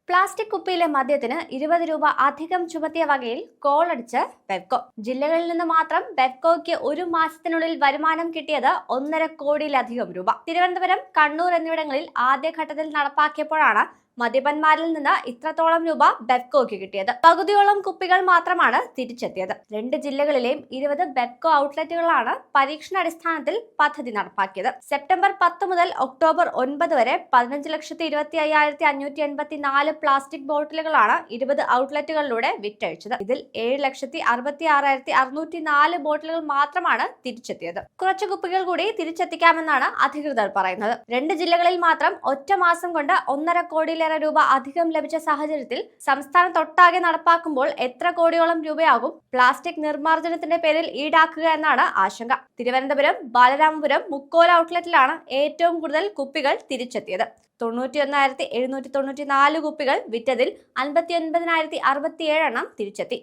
Plastic കുപ്പിയിലെ മദ്യത്തിന് 20 രൂപ അധികം ചുമത്തിയ വകയിൽ കോളടിച്ച് ബെവ്കോ. ജില്ലകളിൽ നിന്ന് മാത്രം ബെവ്കോയ്ക്ക് ഒരു മാസത്തിനുള്ളിൽ വരുമാനം കിട്ടിയത് 1.5 കോടിയിലധികം രൂപ. തിരുവനന്തപുരം, കണ്ണൂർ എന്നിവിടങ്ങളിൽ ആദ്യഘട്ടത്തിൽ നടപ്പാക്കിയപ്പോഴാണ് മദ്യപന്മാരിൽ നിന്ന് ഇത്രത്തോളം രൂപ ബെവ്കോയ്ക്ക് കിട്ടിയത്. പകുതിയോളം കുപ്പികൾ മാത്രമാണ് തിരിച്ചെത്തിയത്. 2 ജില്ലകളിലെയും 20 ബെവ്കോ ഔട്ട്ലെറ്റുകളാണ് പരീക്ഷണാടിസ്ഥാനത്തിൽ പദ്ധതി നടപ്പാക്കിയത്. സെപ്റ്റംബർ 10 മുതൽ ഒക്ടോബർ 9 വരെ 15,25,584 പ്ലാസ്റ്റിക് ബോട്ടിലുകളാണ് 20 ഔട്ട്ലെറ്റുകളിലൂടെ വിറ്റഴിച്ചത്. ഇതിൽ 7,66,604 ബോട്ടിലുകൾ മാത്രമാണ് തിരിച്ചെത്തിയത്. കുറച്ച് കുപ്പികൾ കൂടി തിരിച്ചെത്തിക്കാമെന്നാണ് അധികൃതർ പറയുന്നത്. 2 ജില്ലകളിൽ മാത്രം ഒറ്റ മാസം കൊണ്ട് 1.5 കോടിയിലേറെ രൂപ അധികം ലഭിച്ച സാഹചര്യത്തിൽ സംസ്ഥാനത്തൊട്ടാകെ നടപ്പാക്കുമ്പോൾ എത്ര കോടിയോളം രൂപയാകും പ്ലാസ്റ്റിക് നിർമ്മാർജ്ജനത്തിന്റെ പേരിൽ ഈടാക്കുക എന്നാണ് ആശങ്ക. തിരുവനന്തപുരം, ബാലരാമപുരം, മുക്കോല ഔട്ട്ലെറ്റിലാണ് ഏറ്റവും കൂടുതൽ കുപ്പികൾ തിരിച്ചെത്തിയത്. 91,794 കുപ്പികൾ വിറ്റതിൽ 59,067 എണ്ണം തിരിച്ചെത്തി.